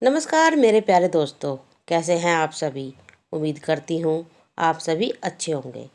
नमस्कार मेरे प्यारे दोस्तों, कैसे हैं आप सभी। उम्मीद करती हूँ आप सभी अच्छे होंगे।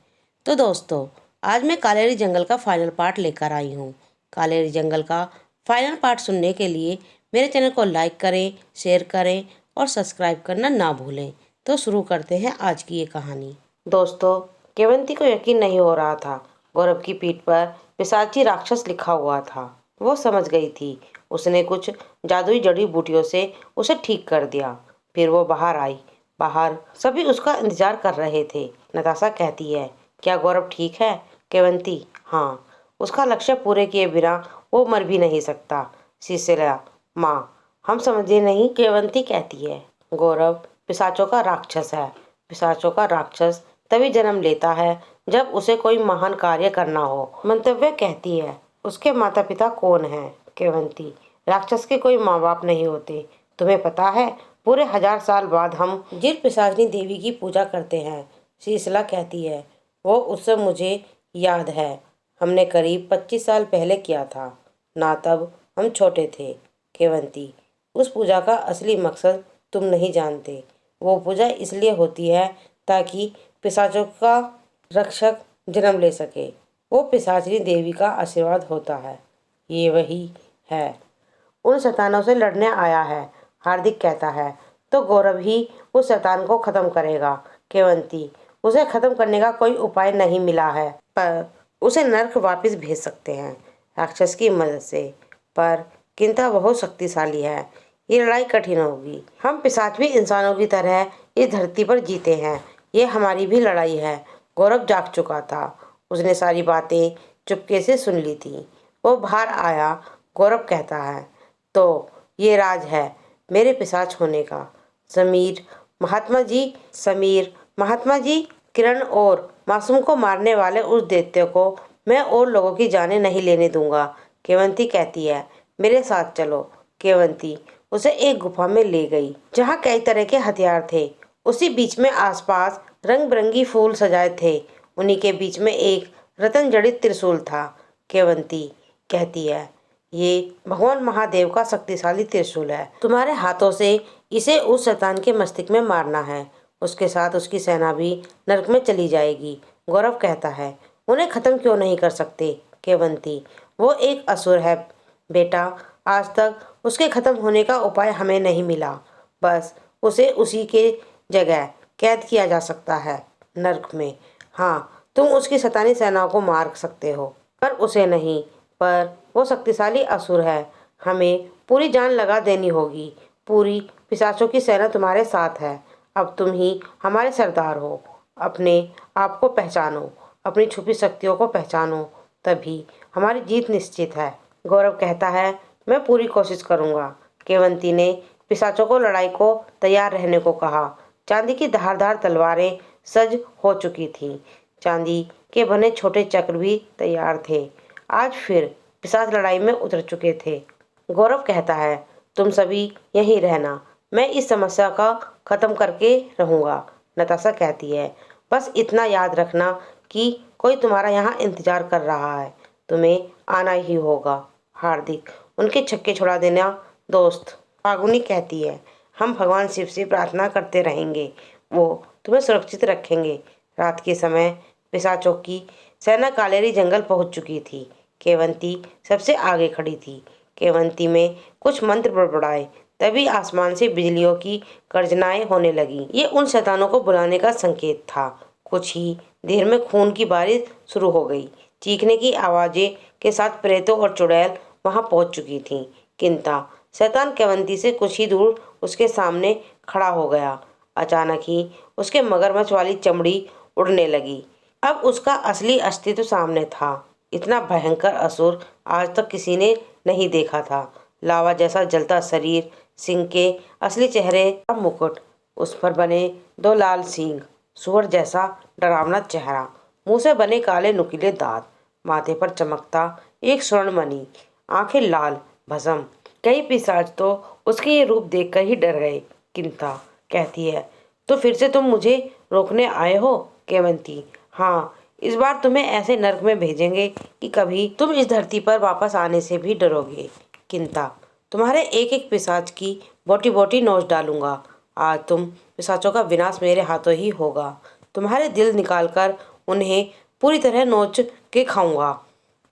तो दोस्तों, आज मैं कालेरी जंगल का फाइनल पार्ट लेकर आई हूँ। कालेरी जंगल का फाइनल पार्ट सुनने के लिए मेरे चैनल को लाइक करें, शेयर करें और सब्सक्राइब करना ना भूलें। तो शुरू करते हैं आज की ये कहानी। दोस्तों, केवंती को यकीन नहीं हो रहा था। गौरव की पीठ पर पिशाची राक्षस लिखा हुआ था। वो समझ गई थी। उसने कुछ जादुई जड़ी बूटियों से उसे ठीक कर दिया। फिर वो बाहर आई। बाहर सभी उसका इंतजार कर रहे थे। नताशा कहती है, क्या गौरव ठीक है? केवंती, हाँ। उसका लक्ष्य पूरे किए बिना वो मर भी नहीं सकता। सिसिलिया, माँ, हम समझे नहीं। केवंती कहती है, गौरव पिशाचों का राक्षस है। पिशाचों का राक्षस तभी जन्म लेता है जब उसे कोई महान कार्य करना हो। मंतव्य कहती है, उसके माता पिता कौन हैं? केवंती, राक्षस के कोई माँ बाप नहीं होते। तुम्हें पता है, पूरे 1000 साल बाद हम जिन पिशाचिनी देवी की पूजा करते हैं। शीतला कहती है, वो उत्सव मुझे याद है। हमने करीब 25 साल पहले किया था ना, तब हम छोटे थे। केवंती, उस पूजा का असली मकसद तुम नहीं जानते। वो पूजा इसलिए होती है ताकि पिशाचों का रक्षक जन्म ले सके। वो पिशाचिनी देवी का आशीर्वाद होता है। ये वही है, उन शैतानों से लड़ने आया है। हार्दिक कहता है, तो गौरव ही उस शैतान को खत्म करेगा। केवंती, उसे खत्म करने का कोई उपाय नहीं मिला है, पर उसे नर्क वापस भेज सकते हैं राक्षस की मदद से। पर किंता बहुत शक्तिशाली है। ये लड़ाई कठिन होगी। हम पिशाच भी इंसानों की तरह इस धरती पर जीते हैं। ये हमारी भी लड़ाई है। गौरव जाग चुका था। उसने सारी बातें चुपके से सुन ली थी। वो बाहर आया। गौरव कहता है, तो ये राज है मेरे पिशाच होने का। समीर महात्मा जी, किरण और मासूम को मारने वाले उस दैत्य को मैं और लोगों की जानें नहीं लेने दूंगा। केवंती कहती है, मेरे साथ चलो। केवंती उसे एक गुफा में ले गई जहाँ कई तरह के हथियार थे। उसी बीच में आसपास रंग बिरंगी फूल सजाए थे। उन्हीं के बीच में एक रतन जड़ित त्रिशूल था। केवंती कहती है, ये भगवान महादेव का शक्तिशाली त्रिशूल है। तुम्हारे हाथों से इसे उस शैतान के मस्तिष्क में मारना है। उसके साथ उसकी सेना भी नरक में चली जाएगी। गौरव कहता है, उन्हें खत्म क्यों नहीं कर सकते? केवंती, वो एक असुर है बेटा। आज तक उसके खत्म होने का उपाय हमें नहीं मिला। बस उसे उसी के जगह कैद किया जा सकता है, नरक में। हाँ, तुम उसकी शैतानी सेनाओं को मार सकते हो, पर उसे नहीं। पर वो शक्तिशाली असुर है। हमें पूरी जान लगा देनी होगी। पूरी पिशाचों की सेना तुम्हारे साथ है। अब तुम ही हमारे सरदार हो। अपने आप को पहचानो, अपनी छुपी शक्तियों को पहचानो, तभी हमारी जीत निश्चित है। गौरव कहता है, मैं पूरी कोशिश करूँगा। केवंती ने पिशाचों को लड़ाई को तैयार रहने को कहा। चांदी की धारदार तलवारें सज हो चुकी थीं। चांदी के बने छोटे चक्र भी तैयार थे। आज फिर पिशाच लड़ाई में उतर चुके थे। गौरव कहता है, तुम सभी यहीं रहना, मैं इस समस्या का खत्म करके रहूँगा। नताशा कहती है, बस इतना याद रखना कि कोई तुम्हारा यहाँ इंतजार कर रहा है। तुम्हें आना ही होगा। हार्दिक, उनके छक्के छुड़ा देना दोस्त। फागुनी कहती है, हम भगवान शिव से प्रार्थना करते रहेंगे, वो तुम्हें सुरक्षित रखेंगे। रात के समय पिशाचों की सेना कालेरी जंगल पहुंच चुकी थी। केवंती सबसे आगे खड़ी थी। केवंती में कुछ मंत्र बड़बड़ाए, तभी आसमान से बिजलियों की गर्जनाएं होने लगी। ये उन शैतानों को बुलाने का संकेत था। कुछ ही देर में खून की बारिश शुरू हो गई। चीखने की आवाजें के साथ प्रेतों और चुड़ैल वहां पहुंच चुकी थीं। किंता शैतान केवंती से कुछ ही दूर उसके सामने खड़ा हो गया। अचानक ही उसके मगरमच्छ वाली चमड़ी उड़ने लगी। अब उसका असली अस्तित्व सामने था। इतना भयंकर असुर आज तक किसी ने नहीं देखा था। लावा जैसा जलता शरीर, सिंह के असली चेहरे का मुकुट, उस पर बने 2 लाल सींग, सुअर जैसा डरावना चेहरा, मुंह से बने काले नुकीले दांत, माथे पर चमकता एक स्वर्णमणि, आंखें लाल भस्म। कई पिशाच तो उसके ये रूप देखकर ही डर गए। किंता कहती है, तो फिर से तुम मुझे रोकने आए हो? केवंती, हाँ, इस बार तुम्हें ऐसे नर्क में भेजेंगे कि कभी तुम इस धरती पर वापस आने से भी डरोगे। किंता, तुम्हारे एक एक पिशाच की बोटी बोटी नोच डालूंगा। आज तुम पिशाचों का विनाश मेरे हाथों ही होगा। तुम्हारे दिल निकालकर उन्हें पूरी तरह नोच के खाऊंगा।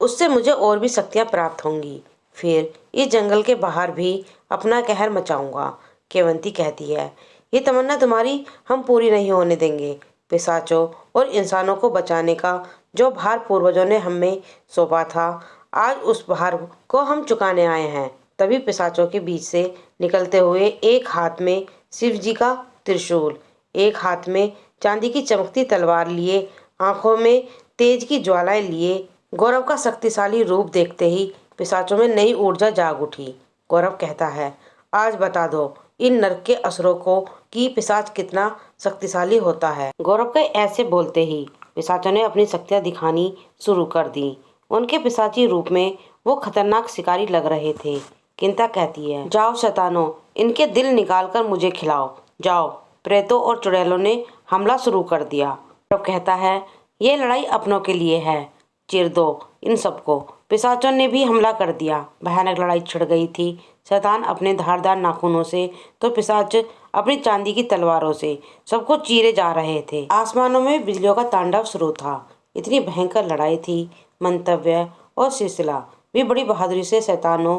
उससे मुझे और भी शक्तियाँ प्राप्त होंगी। फिर इस जंगल के बाहर भी अपना कहर मचाऊंगा। केवंती कहती है, ये तमन्ना तुम्हारी हम पूरी नहीं होने देंगे। पिशाचों और इंसानों को बचाने का जो भार पूर्वजों ने हमें सौंपा था, आज उस भार को हम चुकाने आए हैं। तभी पिशाचों के बीच से निकलते हुए एक हाथ में शिव जी का त्रिशूल, एक हाथ में चांदी की चमकती तलवार लिए, आंखों में तेज की ज्वालाएं लिए गौरव का शक्तिशाली रूप देखते ही पिशाचों में नई ऊर्जा जाग उठी। गौरव कहता है, आज बता दो इन नरक के असुरों को कि पिशाच कितना शक्तिशाली होता है। गौरव के ऐसे बोलते ही पिशाचों ने अपनी शक्तियां दिखानी शुरू कर दी। उनके पिशाची रूप में वो खतरनाक शिकारी लग रहे थे। किंता कहती है, जाओ शैतानों, इनके दिल निकाल कर मुझे खिलाओ। जाओ। प्रेतों और चुड़ैलों ने हमला शुरू कर दिया। गौरव कहता है, ये लड़ाई अपनों के लिए है, चिर दो इन सबको। पिशाचों ने भी हमला कर दिया। भयानक लड़ाई छिड़ गई थी। शैतान अपने धारदार नाखूनों से तो पिशाच अपनी चांदी की तलवारों से सबको चीरे जा रहे थे। आसमानों में बिजलियों का तांडव शुरू था। इतनी भयंकर लड़ाई थी। मंतव्य और सिलसिला भी बड़ी बहादुरी से शैतानों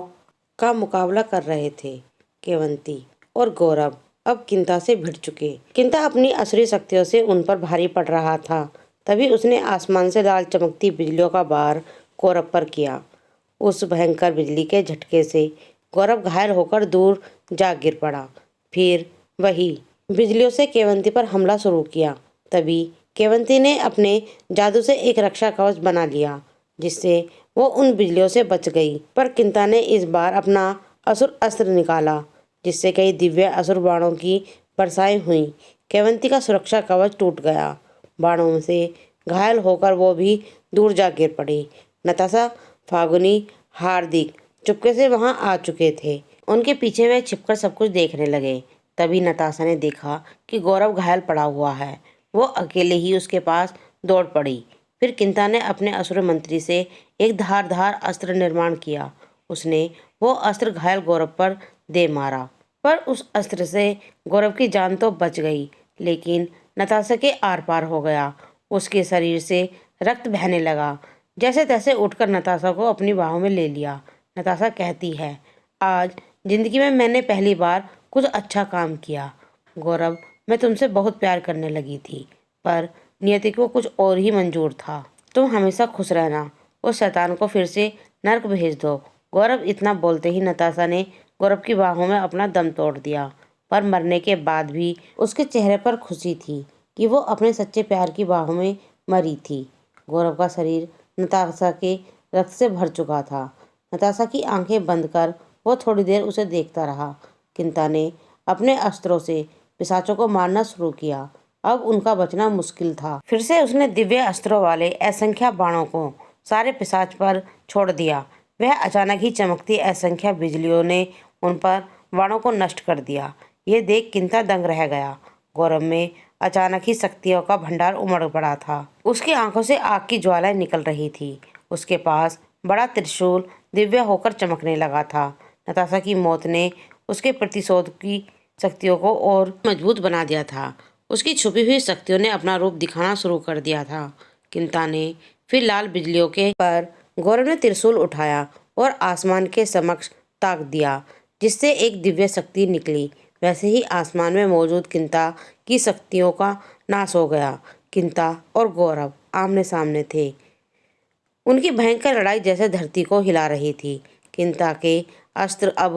का मुकाबला कर रहे थे। केवंती और गौरव अब किंता से भिड़ चुके। किंता अपनी असुरी शक्तियों से उन पर भारी पड़ रहा था। तभी उसने आसमान से लाल चमकती बिजलियों का बार गौरव पर किया। उस भयंकर बिजली के झटके से गौरव घायल होकर दूर जा गिर पड़ा। फिर वही बिजलियों से केवंती पर हमला शुरू किया। तभी केवंती ने अपने जादू से एक रक्षा कवच बना लिया, जिससे वो उन बिजलियों से बच गई। पर किंता ने इस बार अपना असुर अस्त्र निकाला, जिससे कई दिव्य असुर बाणों की बरसाएं हुई। केवंती का सुरक्षा कवच टूट गया। बाणों से घायल होकर वो भी दूर जा गिर पड़ी। नताशा, फागुनी, हार्दिक चुपके से वहां आ चुके थे। उनके पीछे वे छिपकर सब कुछ देखने लगे। तभी नताशा ने देखा कि गौरव घायल पड़ा हुआ है। वो अकेले ही उसके पास दौड़ पड़ी। फिर किंता ने अपने असुर मंत्री से एक धारदार अस्त्र निर्माण किया। उसने वो अस्त्र घायल गौरव पर दे मारा, पर उस अस्त्र से गौरव की जान तो बच गई, लेकिन नताशा के आर पार हो गया। उसके शरीर से रक्त बहने लगा। जैसे तैसे उठकर नताशा को अपनी बाहों में ले लिया। नताशा कहती है, आज जिंदगी में मैंने पहली बार कुछ अच्छा काम किया। गौरव, मैं तुमसे बहुत प्यार करने लगी थी, पर नियति को कुछ और ही मंजूर था। तुम हमेशा खुश रहना। उस शैतान को फिर से नर्क भेज दो। गौरव इतना बोलते ही नताशा ने गौरव की बाहों में अपना दम तोड़ दिया। पर मरने के बाद भी उसके चेहरे पर खुशी थी कि वो अपने सच्चे प्यार की बाहों में मरी थी। गौरव का शरीर नताशा के रक्त से भर चुका था। नताशा की आंखें बंद कर वो थोड़ी देर उसे देखता रहा। किंता ने अपने अस्त्रों से पिशाचों को मारना शुरू किया। अब उनका बचना मुश्किल था। फिर से उसने दिव्य अस्त्रों वाले असंख्य बाणों को सारे पिशाच पर छोड़ दिया। वह अचानक ही चमकती असंख्य बिजलियों ने उन पर बाणों को नष्ट कर दिया। ये देख किंता दंग रह गया। गौरव में अचानक ही शक्तियों का भंडार उमड़ पड़ा था। उसकी आंखों से आग की ज्वालाएं निकल रही थी। उसके पास बड़ा त्रिशूल दिव्य होकर चमकने लगा था। नताशा की मौत ने उसके प्रतिशोध की शक्तियों को और मजबूत बना दिया था। उसकी छुपी हुई शक्तियों ने अपना रूप दिखाना शुरू कर दिया था। किंता ने फिर लाल बिजलियों के पर गौरव ने त्रिशूल उठाया और आसमान के समक्ष ताक दिया, जिससे एक दिव्य शक्ति निकली। वैसे ही आसमान में मौजूद किंता की शक्तियों का नाश हो गया। किंता और गौरव आमने सामने थे। उनकी भयंकर लड़ाई जैसे धरती को हिला रही थी। किंता के अस्त्र अब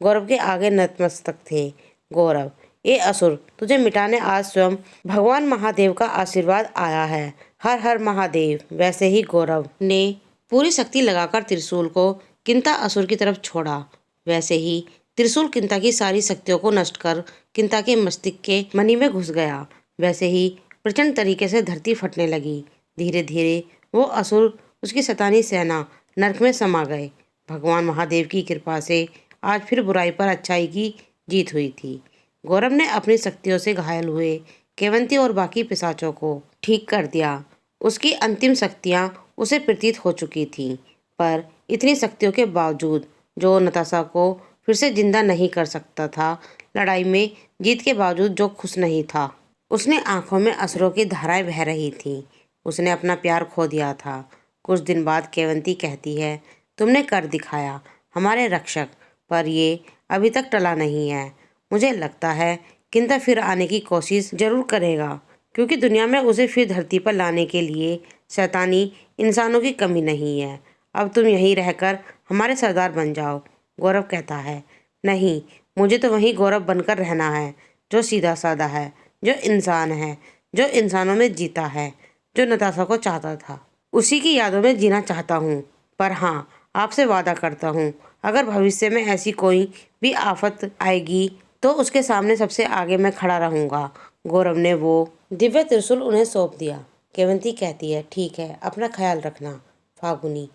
गौरव के आगे नतमस्तक थे। गौरव, ये असुर तुझे मिटाने आज स्वयं भगवान महादेव का आशीर्वाद आया है। हर हर महादेव। वैसे ही गौरव ने पूरी शक्ति लगाकर त्रिशूल को किंता असुर की तरफ छोड़ा। वैसे ही त्रिशूल किंता की सारी शक्तियों को नष्ट कर किंता के मस्तिष्क के मणि में घुस गया। वैसे ही प्रचंड तरीके से धरती फटने लगी। धीरे धीरे वो असुर, उसकी शैतानी सेना नरक में समा गए। भगवान महादेव की कृपा से आज फिर बुराई पर अच्छाई की जीत हुई थी। गौरव ने अपनी शक्तियों से घायल हुए केवंती और बाकी पिशाचों को ठीक कर दिया। उसकी अंतिम शक्तियां उसे प्रतीत हो चुकी थीं, पर इतनी शक्तियों के बावजूद जो नताशा को फिर से जिंदा नहीं कर सकता था। लड़ाई में जीत के बावजूद जो खुश नहीं था। उसने आंखों में असरों की धाराएं बह रही थीं। उसने अपना प्यार खो दिया था। कुछ दिन बाद केवंती कहती है, तुमने कर दिखाया हमारे रक्षक, पर ये अभी तक टला नहीं है। मुझे लगता है किंता फिर आने की कोशिश जरूर करेगा, क्योंकि दुनिया में उसे फिर धरती पर लाने के लिए शैतानी इंसानों की कमी नहीं है। अब तुम यहीं रहकर हमारे सरदार बन जाओ। गौरव कहता है, नहीं, मुझे तो वहीं गौरव बनकर रहना है, जो सीधा साधा है, जो इंसान है, जो इंसानों में जीता है, जो नताशा को चाहता था। उसी की यादों में जीना चाहता हूँ। पर हाँ, आपसे वादा करता हूँ, अगर भविष्य में ऐसी कोई भी आफत आएगी तो उसके सामने सबसे आगे मैं खड़ा रहूँगा। गौरव ने वो दिव्य त्रिशूल उन्हें सौंप दिया। केवंती कहती है, ठीक है, अपना ख्याल रखना फागुनी।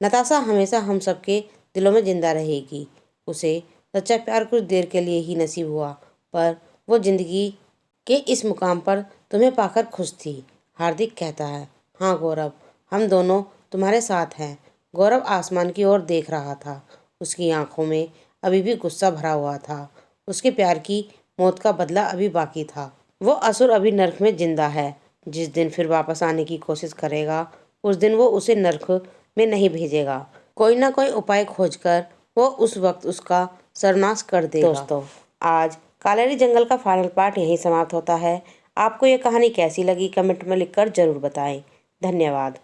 नताशा हमेशा हम सबके दिलों में जिंदा रहेगी। उसे सच्चा प्यार कुछ देर के लिए ही नसीब हुआ, पर वो जिंदगी के इस मुकाम पर तुम्हें पाकर खुश थी। हार्दिक कहता है, हाँ गौरव, हम दोनों तुम्हारे साथ हैं। गौरव आसमान की ओर देख रहा था। उसकी आंखों में अभी भी गुस्सा भरा हुआ था। उसके प्यार की मौत का बदला अभी बाकी था। वो असुर अभी नर्क में जिंदा है। जिस दिन फिर वापस आने की कोशिश करेगा, उस दिन वो उसे नर्क में नहीं भेजेगा। कोई ना कोई उपाय खोजकर वो उस वक्त उसका सर्वनाश कर देगा। दोस्तों, आज कालेरी जंगल का फाइनल पार्ट यहीं समाप्त होता है। आपको ये कहानी कैसी लगी कमेंट में लिखकर जरूर बताएं। धन्यवाद।